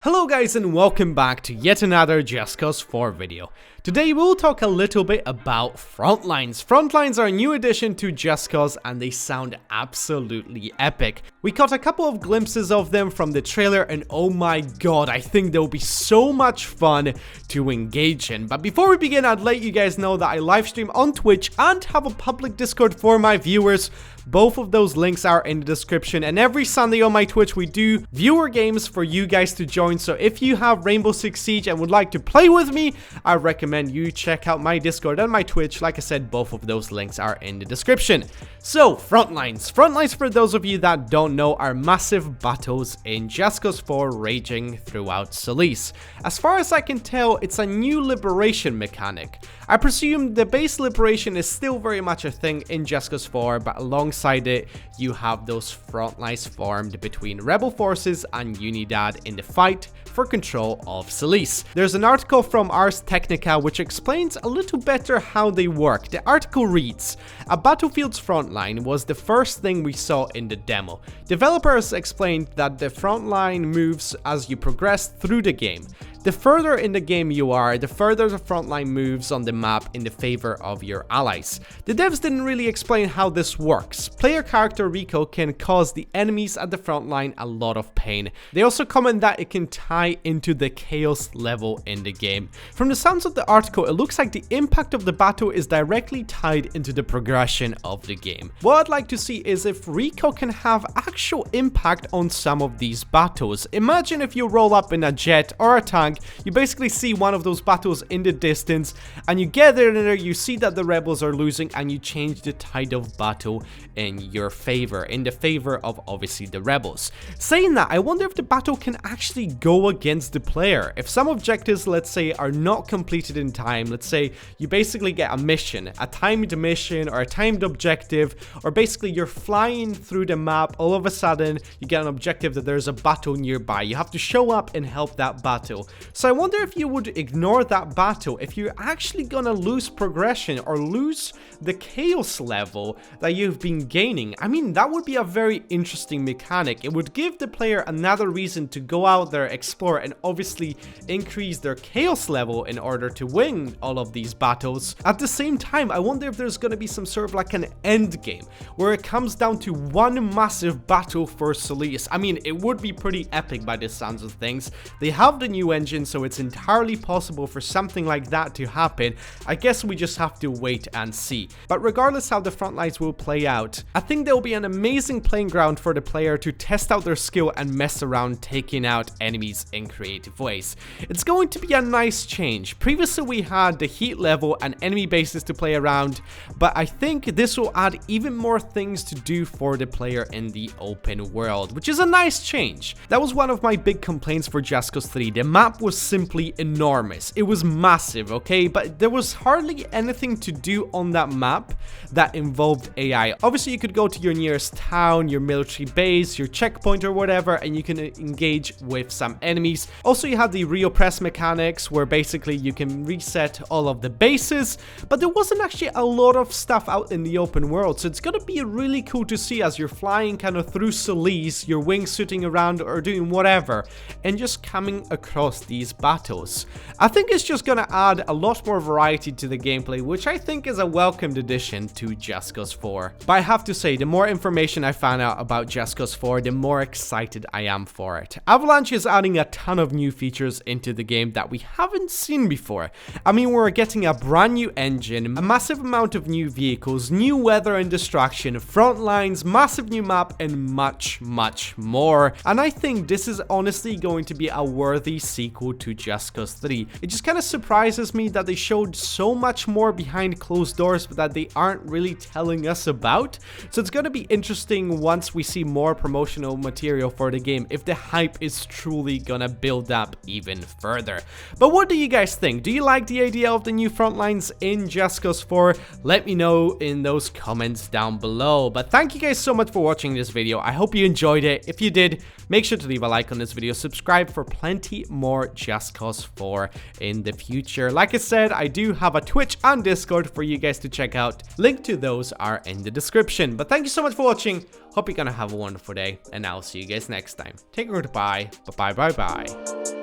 Hello guys and welcome back to yet another Yogscast 4 video. Today we'll talk a little bit about Frontlines. Frontlines are a new addition to Yogscast and they sound absolutely epic. We caught a couple of glimpses of them from the trailer and oh my god, I think they'll be so much fun to engage in. But before we begin, I'd let you guys know that I livestream on Twitch and have a public Discord for my viewers. Both of those links are in the description, and every Sunday on my Twitch we do viewer games for you guys to join. So if you have Rainbow Six Siege and would like to play with me, I recommend you check out my Discord and my Twitch. Like I said, both of those links are in the description. So Frontlines. Frontlines, for those of you that don't know, are massive battles in Yogscast 4 raging throughout Solis. As far as I can tell, it's a new liberation mechanic. I presume the base liberation is still very much a thing in Yogscast 4, but alongside it, you have those front lines formed between rebel forces and Unidad in the fight for control of Solis. There's an article from Ars Technica which explains a little better how they work. The article reads, "A battlefield's front line was the first thing we saw in the demo. Developers explained that the front line moves as you progress through the game. The further in the game you are, the further the front line moves on the map in the favor of your allies. The devs didn't really explain how this works. Player character Rico can cause the enemies at the front line a lot of pain. They also comment that it can tie into the chaos level in the game. From the sounds of the article, it looks like the impact of the battle is directly tied into the progression of the game. What I'd like to see is if Rico can have actual impact on some of these battles. Imagine if you roll up in a jet or a tank, you basically see one of those battles in the distance and you get there, you see that the rebels are losing and you change the tide of battle in your favor, in the favor of obviously the rebels. Saying that, I wonder if the battle can actually go against the player. If some objectives, let's say, are not completed in time, let's say you basically get a mission, a timed mission or a timed objective, or basically you're flying through the map, all of a sudden you get an objective that there's a battle nearby. You have to show up and help that battle. So I wonder if you would ignore that battle, if you're actually gonna lose progression or lose the chaos level that you've been gaining. I mean, that would be a very interesting mechanic. It would give the player another reason to go out there, explore, and obviously increase their chaos level in order to win all of these battles. At the same time, I wonder if there's gonna be some sort of like an end game where it comes down to one massive battle for Solis. I mean, it would be pretty epic by the sounds of things. They have the new engine, so it's entirely possible for something like that to happen. I guess we just have to wait and see. But regardless how the front lines will play out, I think there will be an amazing playing ground for the player to test out their skill and mess around taking out enemies in creative ways. It's going to be a nice change. Previously we had the heat level and enemy bases to play around, but I think this will add even more things to do for the player in the open world, which is a nice change. That was one of my big complaints for Yogscast 3. The map was simply enormous. It was massive, okay, but there was hardly anything to do on that map that involved AI. Obviously you could go to your nearest town, your military base, your checkpoint or whatever, and you can engage with some enemies. Also you have the reoppress mechanics where basically you can reset all of the bases, but there wasn't actually a lot of stuff out in the open world. So it's gonna be really cool to see as you're flying kind of through Solis, your wingsuiting around or doing whatever, and just coming across these battles. I think it's just gonna add a lot more variety to the gameplay, which I think is a welcomed addition to Yogscast 4. But I have to say, the more information I found out about Yogscast 4, the more excited I am for it. Avalanche is adding a ton of new features into the game that we haven't seen before. I mean, we're getting a brand new engine, a massive amount of new vehicles, new weather and destruction, front lines, massive new map, and much more. And I think this is honestly going to be a worthy sequel to Yogscast 3. It just kind of surprises me that they showed so much more behind closed doors but that they aren't really telling us about. So it's going to be interesting once we see more promotional material for the game if the hype is truly gonna build up even further. But what do you guys think? Do you like the idea of the new front lines in Yogscast 4? Let me know in those comments down below. But thank you guys so much for watching this video. I hope you enjoyed it. If you did, Make sure to leave a like on this video, subscribe for plenty more Just Cause 4 in the future. Like I said, I do have a Twitch and Discord for you guys to check out. Link to those are in the description. But thank you so much for watching. Hope you're gonna have a wonderful day, and I'll see you guys next time. Take care, goodbye. Bye.